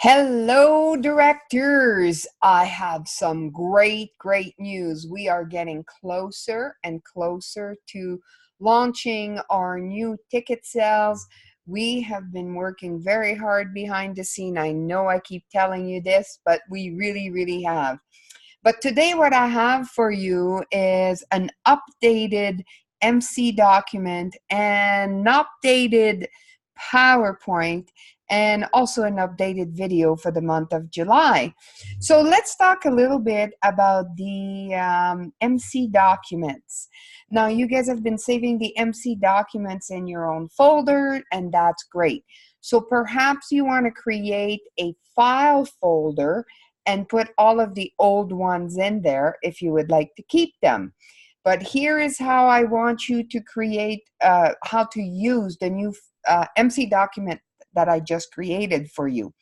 Hello, directors. I have some great news. We are getting closer and closer to launching our new ticket sales. We have been working very hard behind the scene. I know I keep telling you this, but we really have. But today what I have for you is an updated MC document and an updated PowerPoint and also an updated video for the month of July. So let's talk a little bit about the MC documents. Now you guys have been saving the MC documents in your own folder, and that's great. So perhaps you want to create a file folder and put all of the old ones in there if you would like to keep them. But here is how I want you to create, how to use the new MC document that I just created for you.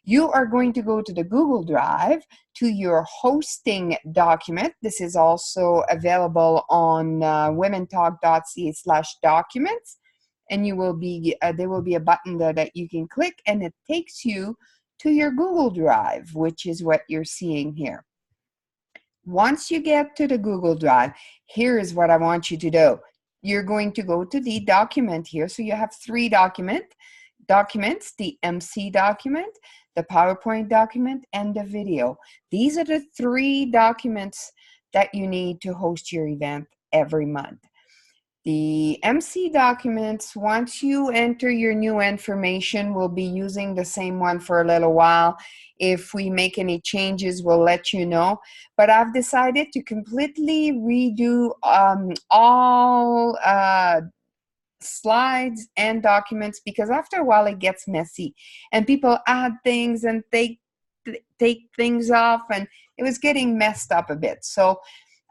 You are going to go to the Google Drive to your hosting document. This is also available on womentalk.ca/documents. And you will be, there will be a button there that you can click, and it takes you to your Google Drive, which is what you're seeing here. Once you get to the Google Drive, here is what I want you to do. You're going to go to the document here. So you have three documents, the MC document, the PowerPoint document, and the video. These are the three documents that you need to host your event every month. The MC documents, once you enter your new information, we'll be using the same one for a little while. If we make any changes, we'll let you know. But I've decided to completely redo all slides and documents, because after a while it gets messy and people add things and they take things off, and it was getting messed up a bit. So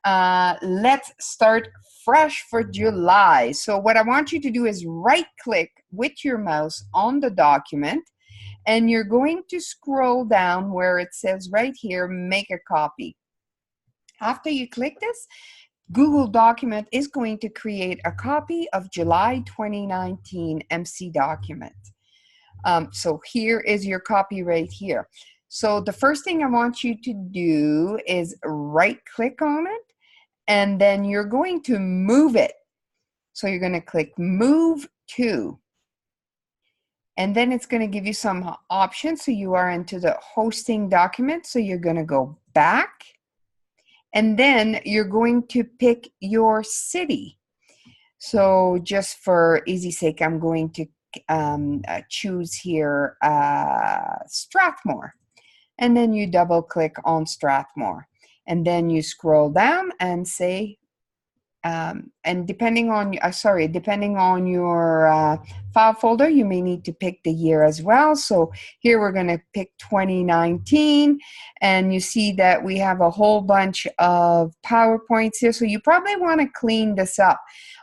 let's start fresh for July. So what I want you to do is right click with your mouse on the document, and you're going to scroll down where it says right here, make a copy. After you click this, Google Document is going to create a copy of July 2019 MC document. So here is your copy right here. So the first thing I want you to do is right click on it, and then you're going to move it. So you're going to click Move To. And then it's going to give you some options. So you are into the hosting document. So you're going to go back. And then you're going to pick your city. So just for easy sake, I'm going to choose here Strathmore. And then you double click on Strathmore. And then you scroll down and say, and depending on your file folder, you may need to pick the year as well. So here we're going to pick 2019, and you see that we have a whole bunch of PowerPoints here. So you probably want to clean this up.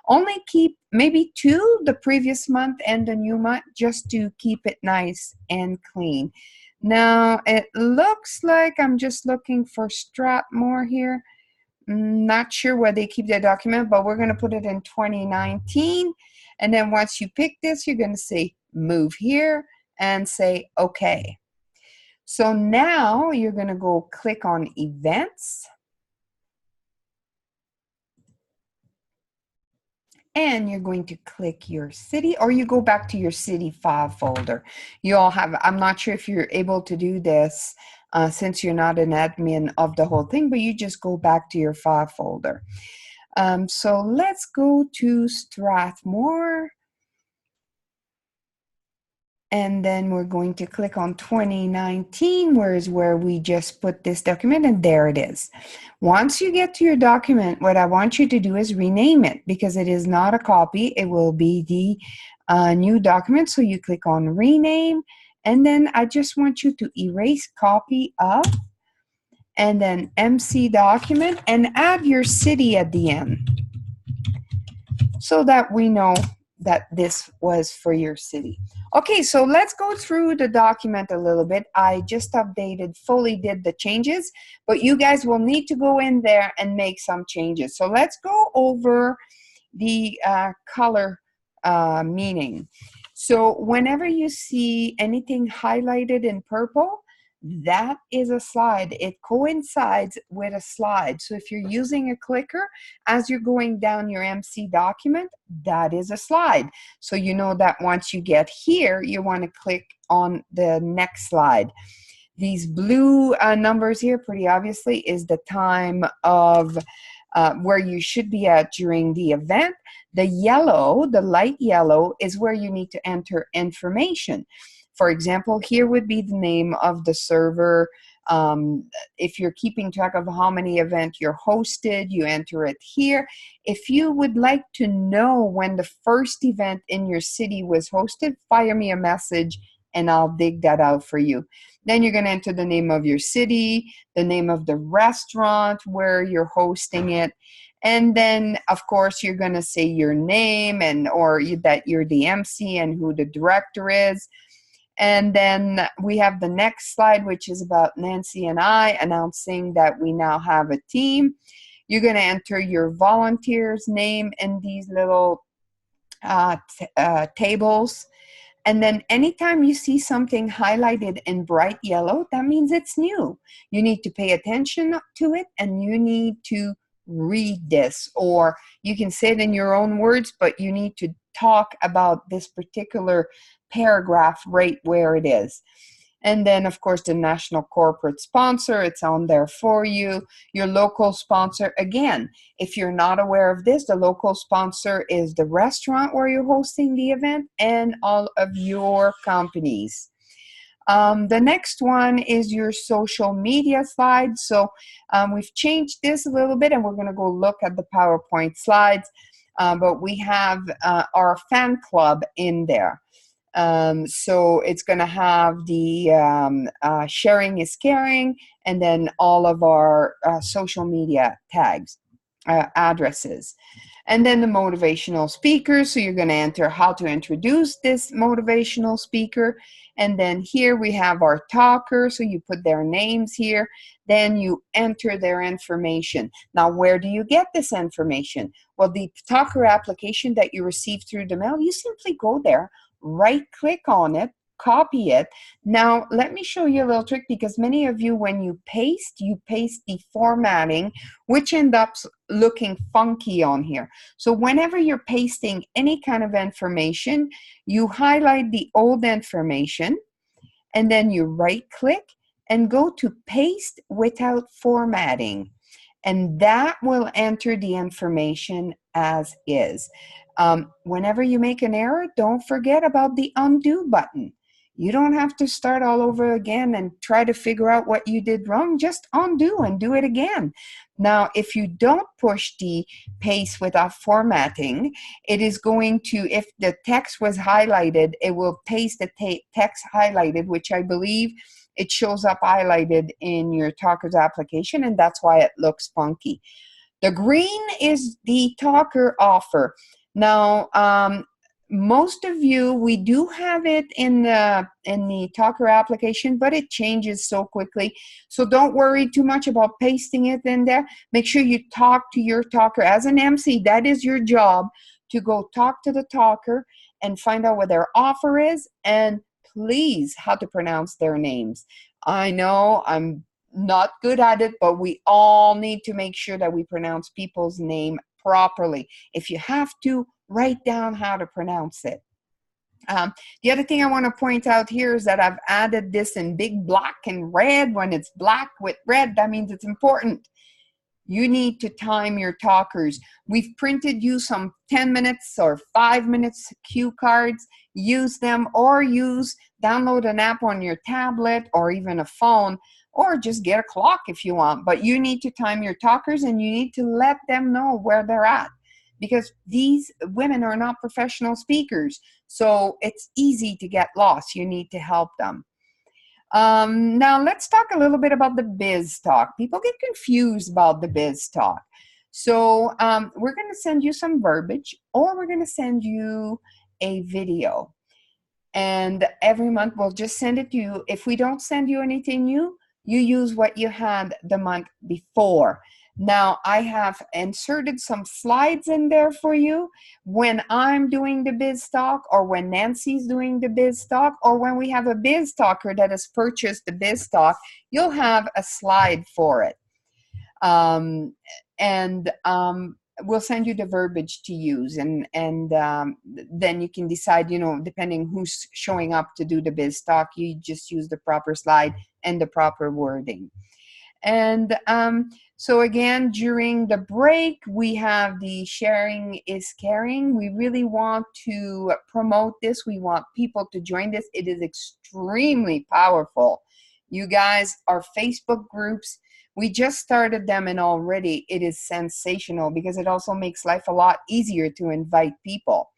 Only keep maybe two, the previous month and the new month, just to keep it nice and clean. Now it looks like I'm just looking for Strathmore here. Not sure where they keep their document, but we're going to put it in 2019. And then once you pick this, you're going to say move here and say okay. So now you're going to go click on events. And you're going to click your city, or you go back to your city file folder. You all have, I'm not sure if you're able to do this since you're not an admin of the whole thing, but you just go back to your file folder. So let's go to Strathmore. And then we're going to click on 2019, where we just put this document, and there it is. Once you get to your document, what I want you to do is rename it, because it is not a copy. It will be the new document. So you click on rename, and then I just want you to erase copy of, and then MC document, and add your city at the end, so that we know that this was for your city. Okay, so let's go through the document a little bit. I just fully did the changes, but you guys will need to go in there and make some changes. So let's go over the color meaning. So whenever you see anything highlighted in purple, that is a slide. It coincides with a slide. So if you're using a clicker, as you're going down your MC document, that is a slide. So you know that once you get here, you want to click on the next slide. These blue numbers here, pretty obviously, is the time of where you should be at during the event. The yellow, the light yellow, is where you need to enter information. For example, here would be the name of the server. If you're keeping track of how many events you're hosted, you enter it here. If you would like to know when the first event in your city was hosted, fire me a message and I'll dig that out for you. Then you're going to enter the name of your city, the name of the restaurant where you're hosting it. And then, of course, you're going to say your name or that you're the MC and who the director is. And then we have the next slide, which is about Nancy and I announcing that we now have a team. You're going to enter your volunteer's name in these little tables. And then anytime you see something highlighted in bright yellow, that means it's new. You need to pay attention to it and you need to read this, or you can say it in your own words, but you need to talk about this particular paragraph right where it is. And then, of course, the national corporate sponsor, it's on there for you. Your local sponsor, again, if you're not aware of this, the local sponsor is the restaurant where you're hosting the event and all of your companies. The next one is your social media slide. So we've changed this a little bit and we're going to go look at the PowerPoint slides, but we have our fan club in there. So it's going to have the sharing is caring, and then all of our social media tags, addresses. And then the motivational speaker. So you're going to enter how to introduce this motivational speaker. And then here we have our talker. So you put their names here. Then you enter their information. Now, where do you get this information? Well, the talker application that you received through the mail, you simply go there, right click on it, copy it. Now, let me show you a little trick, because many of you, when you paste the formatting, which ends up looking funky on here. So whenever you're pasting any kind of information, you highlight the old information and then you right click and go to paste without formatting. And that will enter the information as is. Whenever you make an error, don't forget about the undo button. You don't have to start all over again and try to figure out what you did wrong. Just undo and do it again. Now, if you don't push the paste without formatting, it is going to, if the text was highlighted, it will paste the text highlighted, which I believe it shows up highlighted in your talker's application, and that's why it looks funky. The green is the talker offer. Now, most of you, we do have it in the talker application, but it changes so quickly. So don't worry too much about pasting it in there. Make sure you talk to your talker. As an MC, that is your job, to go talk to the talker and find out what their offer is, and please, how to pronounce their names. I know I'm not good at it, but we all need to make sure that we pronounce people's name properly. If you have to, write down how to pronounce it. The other thing I want to point out here is that I've added this in big black and red. When it's black with red, that means it's important. You need to time your talkers. We've printed you some 10 minutes or 5 minutes cue cards. Use them, or download an app on your tablet or even a phone, or just get a clock if you want. But you need to time your talkers and you need to let them know where they're at, because these women are not professional speakers. So it's easy to get lost. You need to help them. Now let's talk a little bit about the biz talk. People get confused about the biz talk. So we're going to send you some verbiage, or we're going to send you a video. And every month we'll just send it to you. If we don't send you anything new, you use what you had the month before. Now I have inserted some slides in there for you when I'm doing the biz talk, or when Nancy's doing the biz talk, or when we have a biz talker that has purchased the biz talk, you'll have a slide for it. And we'll send you the verbiage to use, and then you can decide, you know, depending who's showing up to do the biz talk, you just use the proper slide and the proper wording. And so again, during the break, we have the sharing is caring. We really want to promote this. We want people to join this. It is extremely powerful. You guys, our Facebook groups, we just started them, and already it is sensational because it also makes life a lot easier to invite people.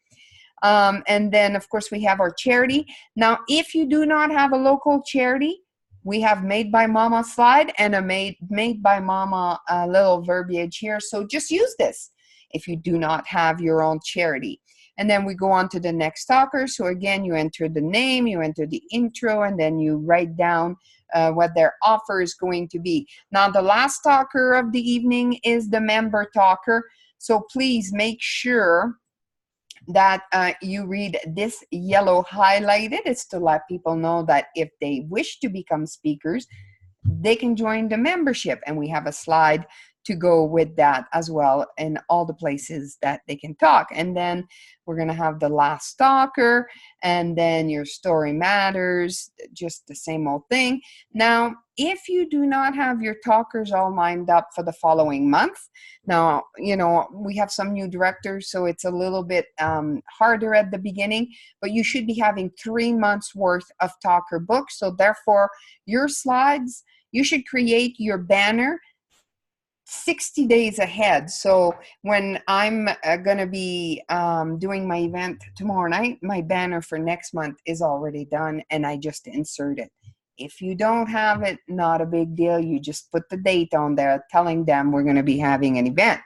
And then, of course, we have our charity. Now, if you do not have a local charity, we have Made by Mama slide and a made by Mama little verbiage here. So just use this if you do not have your own charity. And then we go on to the next talker. So again, you enter the name, you enter the intro, and then you write down what their offer is going to be. Now, the last talker of the evening is the member talker. So please make sure that you read this yellow highlighted. It's to let people know that if they wish to become speakers, they can join the membership, and we have a slide to go with that as well in all the places that they can talk. And then we're going to have the last talker, and then your story matters, just the same old thing. Now, if you do not have your talkers all lined up for the following month, now, you know, we have some new directors, so it's a little bit harder at the beginning, but you should be having 3 months worth of talker books. So therefore, your slides, you should create your banner 60 days ahead. So when I'm going to be doing my event tomorrow night, my banner for next month is already done, and I just insert it. If you don't have it, not a big deal. You just put the date on there telling them we're going to be having an event.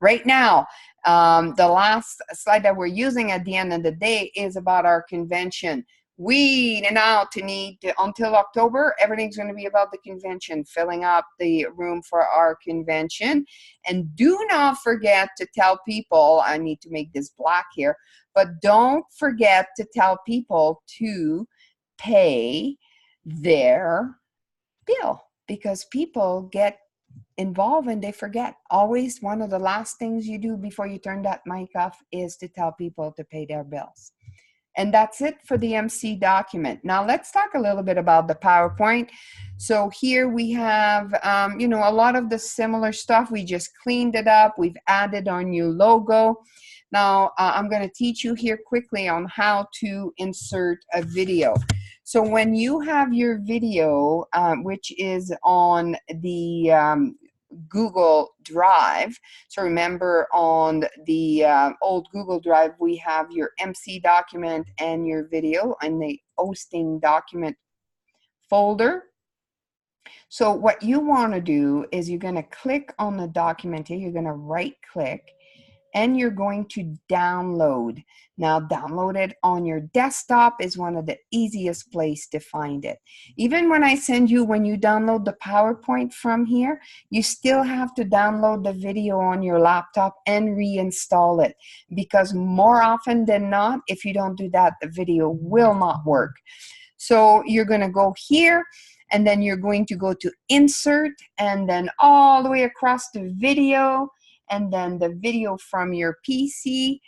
Right now, the last slide that we're using at the end of the day is about our convention. We now need until October, everything's going to be about the convention, filling up the room for our convention. And do not forget to tell people, I need to make this black here, but don't forget to tell people to pay their bill, because people get involved and they forget. Always one of the last things you do before you turn that mic off is to tell people to pay their bills. And that's it for the MC document. Now let's talk a little bit about the PowerPoint. So here we have, you know, a lot of the similar stuff. We just cleaned it up. We've added our new logo. Now I'm going to teach you here quickly on how to insert a video. So when you have your video, which is on the Google Drive. So remember, on the old Google Drive, we have your MC document and your video in the hosting document folder. So what you want to do is you're going to click on the document here. You're going to right click, and you're going to download. Now, download it on your desktop is one of the easiest place to find it. Even when I send you, when you download the PowerPoint from here, you still have to download the video on your laptop and reinstall it, because more often than not, if you don't do that, the video will not work. So you're going to go here, and then you're going to go to Insert, and then all the way across the video, and then the video from your PC,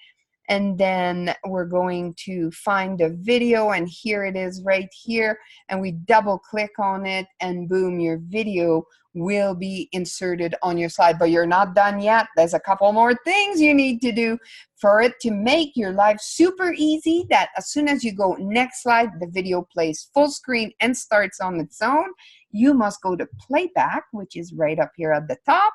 and then we're going to find the video, and here it is right here, and we double click on it, and boom, your video will be inserted on your slide. But you're not done yet. There's a couple more things you need to do for it to make your life super easy, that as soon as you go next slide, the video plays full screen and starts on its own. You must go to playback, which is right up here at the top.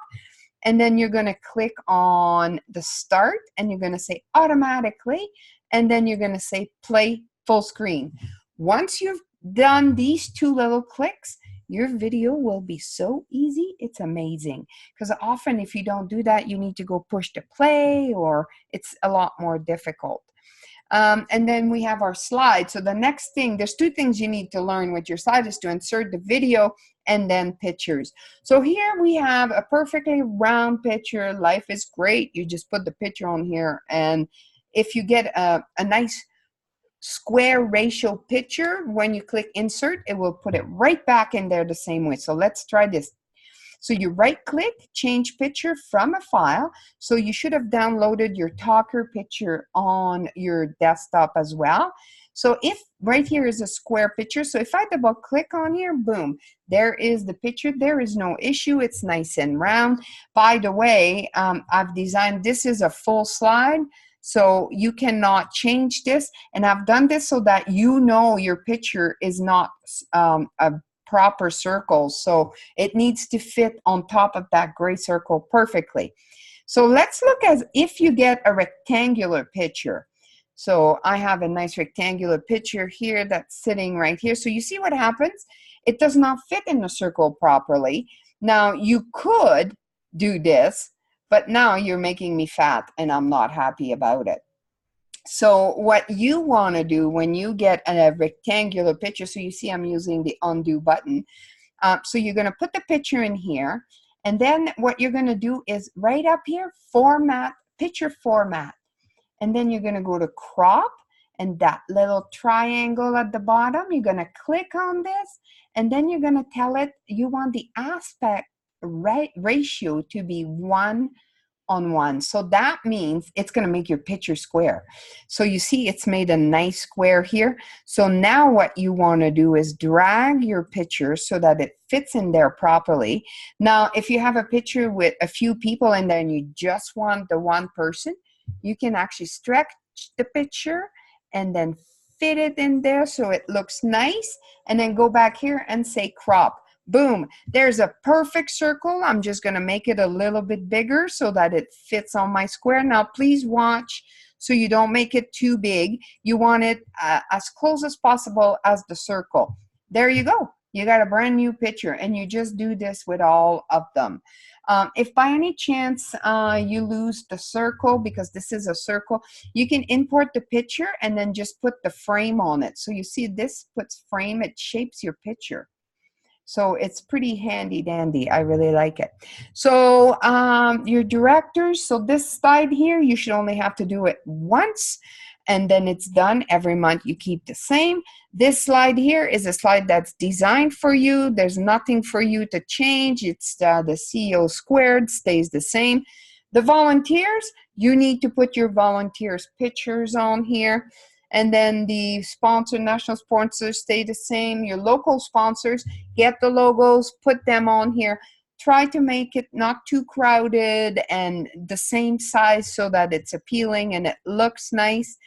And then you're going to click on the start, and you're going to say automatically, and then you're going to say play full screen. Once you've done these 2 little clicks, your video will be so easy, it's amazing. Because often if you don't do that, you need to go push the play, or it's a lot more difficult. And then we have our slide. So the next thing, there's two things you need to learn with your slide is to insert the video and then pictures. So here we have a perfectly round picture. Life is great. You just put the picture on here, and if you get a nice square ratio picture, when you click insert, it will put it right back in there the same way. So let's try this. So you right click, change picture from a file. So you should have downloaded your Talker picture on your desktop as well. So if right here is a square picture, so if I double click on here, boom, there is the picture. There is no issue. It's nice and round. By the way, I've designed, this is a full slide. So you cannot change this. And I've done this so that you know your picture is not a proper circle. So it needs to fit on top of that gray circle perfectly. So let's look as if you get a rectangular picture. So I have a nice rectangular picture here that's sitting right here. So you see what happens? It does not fit in the circle properly. Now you could do this, but now you're making me fat and I'm not happy about it. So what you want to do when you get a rectangular picture, so you see I'm using the undo button. So you're going to put the picture in here, and then what you're going to do is right up here, format, picture format. And then you're going to go to crop, and that little triangle at the bottom, you're going to click on this, and then you're going to tell it you want the aspect ratio to be 1:1. So that means it's going to make your picture square. So you see it's made a nice square here. So now what you want to do is drag your picture so that it fits in there properly. Now, if you have a picture with a few people in there and you just want the one person, you can actually stretch the picture and then fit it in there so it looks nice, and then go back here and say crop. Boom, there's a perfect circle. I'm just going to make it a little bit bigger so that it fits on my square. Now, please watch so you don't make it too big. You want it as close as possible as the circle. There you go. You got a brand new picture, and you just do this with all of them. If by any chance you lose the circle, because this is a circle, you can import the picture and then just put the frame on it. So you see this puts frame, it shapes your picture. So it's pretty handy dandy. I really like it. So your directors, so this slide here, you should only have to do it once, and then it's done. Every month you keep the same. This slide here is a slide that's designed for you. There's nothing for you to change. It's the CEO squared stays the same. The volunteers, you need to put your volunteers' pictures on here. And then the sponsor, national sponsors stay the same. Your local sponsors, get the logos, put them on here. Try to make it not too crowded and the same size so that it's appealing and it looks nice.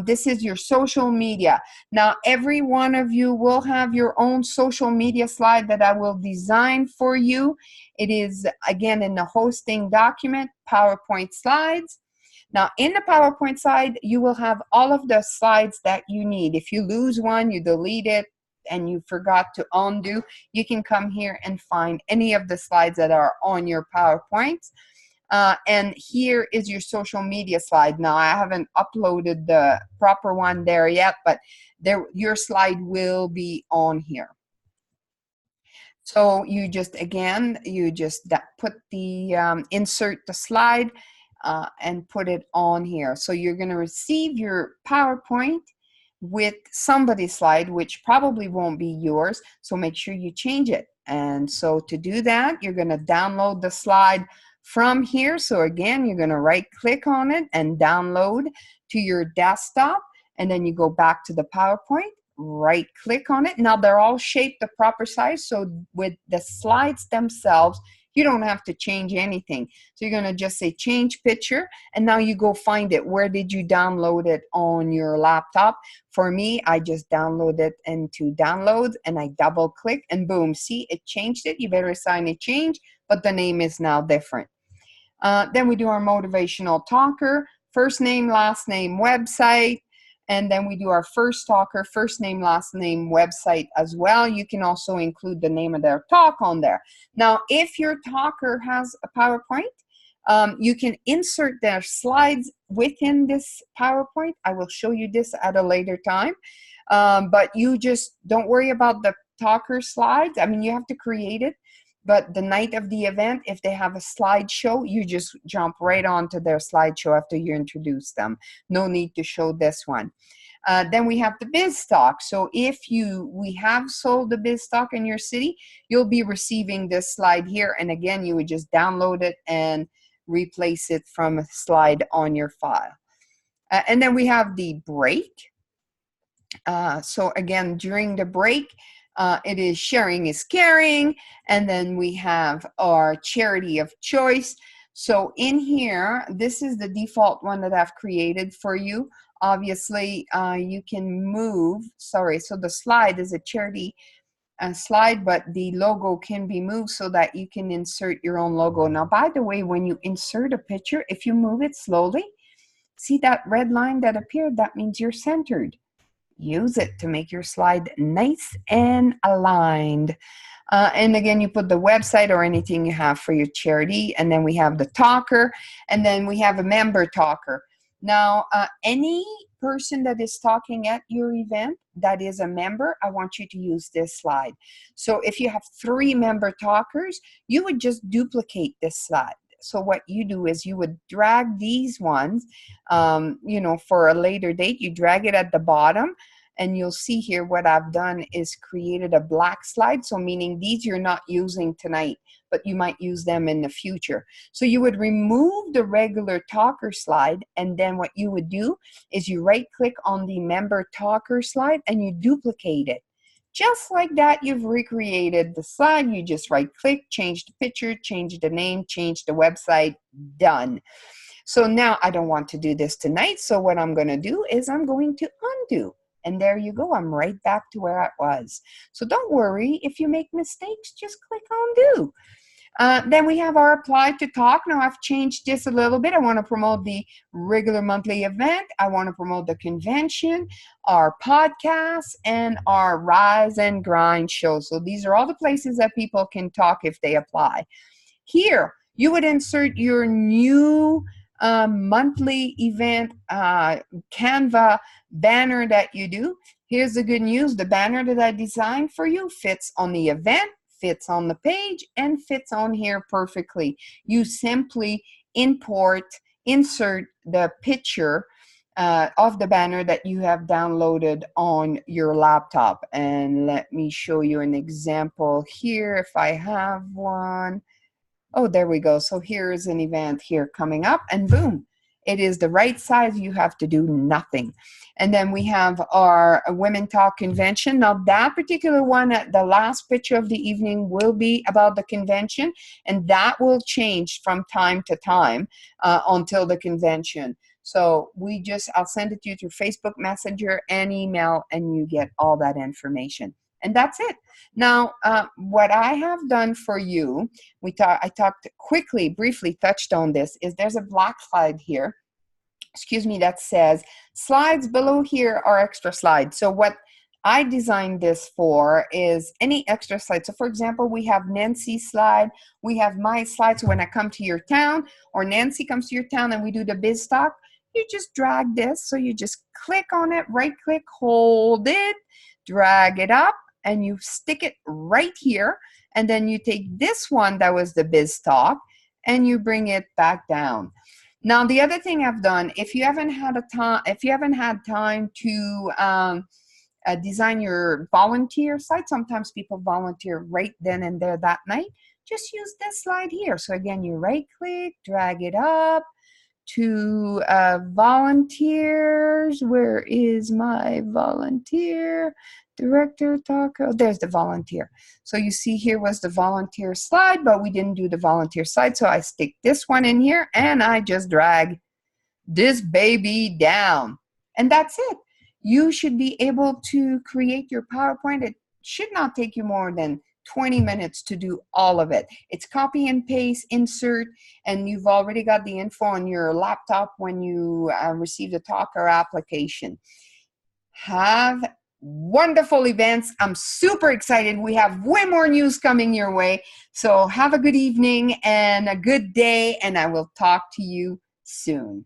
This is your social media. Now, every one of you will have your own social media slide that I will design for you. It is, again, in the hosting document, PowerPoint slides. Now, in the PowerPoint slide, you will have all of the slides that you need. If you lose one, you delete it, and you forgot to undo, you can come here and find any of the slides that are on your PowerPoint. And here is your social media slide. Now, I haven't uploaded the proper one there yet, but your slide will be on here. So you just, again, you just put the, insert the slide and put it on here. So you're going to receive your PowerPoint with somebody's slide, which probably won't be yours. So make sure you change it. And so to do that, you're going to download the slide from here. So again, you're going to right click on it and download to your desktop. And then you go back to the PowerPoint, right click on it. Now they're all shaped the proper size. So with the slides themselves, you don't have to change anything. So you're going to just say change picture, and now you go find it. Where did you download it on your laptop? For me, I just download it into downloads, and I double click, and boom, see, it changed it. You better sign it change, but the name is now different. Then we do our motivational talker, first name, last name, website. And then we do our first talker, first name, last name, website as well. You can also include the name of their talk on there. Now, if your talker has a PowerPoint, You can insert their slides within this PowerPoint. I will show you this at a later time. But you just don't worry about the talker slides. I mean, you have to create it. But the night of the event, if they have a slideshow, you just jump right onto their slideshow after you introduce them. No need to show this one. Then we have the biz stock. So if we have sold the biz stock in your city, you'll be receiving this slide here. And again, you would just download it and replace it from a slide on your file. And then we have the break. So again, during the break, it is sharing is caring. And then we have our charity of choice. So in here, this is the default one that I've created for you. Obviously, you can move, so the slide is a charity slide, but the logo can be moved so that you can insert your own logo. Now, by the way, when you insert a picture, if you move it slowly, see that red line that appeared? That means you're centered. Use it to make your slide nice and aligned. And again, you put the website or anything you have for your charity. And then we have the talker. And then we have a member talker. Now, any person that is talking at your event that is a member, I want you to use this slide. So if you have 3 member talkers, you would just duplicate this slide. So what you do is you would drag these ones, you know, for a later date, you drag it at the bottom. And you'll see here what I've done is created a black slide. So meaning these you're not using tonight, but you might use them in the future. So you would remove the regular talker slide. And then what you would do is you right click on the member talker slide and you duplicate it. Just like that, you've recreated the slide. You just right click, change the picture, change the name, change the website, done. So now I don't want to do this tonight. So what I'm going to do is I'm going to undo. And there you go. I'm right back to where I was. So don't worry. If you make mistakes, just click undo. Then we have our apply to talk. Now I've changed this a little bit. I want to promote the regular monthly event. I want to promote the convention, our podcast, and our Rise and Grind show. So these are all the places that people can talk if they apply. Here, you would insert your new monthly event Canva banner that you do. Here's the good news. The banner that I designed for you fits on the event, fits on the page, and fits on here perfectly. You simply insert the picture of the banner that you have downloaded on your laptop. And let me show you an example here if I have one. Oh, there we go. So here is an event here coming up and boom, it is the right size. You have to do nothing. And then we have our Women Talk convention. Now that particular one, the last picture of the evening will be about the convention, and that will change from time to time until the convention. So I'll send it to you through Facebook Messenger and email, and you get all that information. And that's it. Now, what I have done for you, I talked quickly, briefly touched on this, is there's a black slide here, that says slides below here are extra slides. So what I designed this for is any extra slide. So for example, we have Nancy's slide, we have my slides. So when I come to your town or Nancy comes to your town and we do the biz talk, you just drag this. So you just click on it, right click, hold it, drag it up, and you stick it right here. And then you take this one that was the biz talk and you bring it back down. Now, the other thing I've done, if you haven't had time to design your volunteer site, sometimes people volunteer right then and there that night, just use this slide here. So again, you right click, drag it up to volunteers. Where is my volunteer? Director, talker, oh, there's the volunteer. So you see here was the volunteer slide, but we didn't do the volunteer slide. So I stick this one in here and I just drag this baby down. And that's it. You should be able to create your PowerPoint. It should not take you more than 20 minutes to do all of it. It's copy and paste, insert, and you've already got the info on your laptop when you receive the talker application. Have wonderful events. I'm super excited. We have way more news coming your way. So have a good evening and a good day, and I will talk to you soon.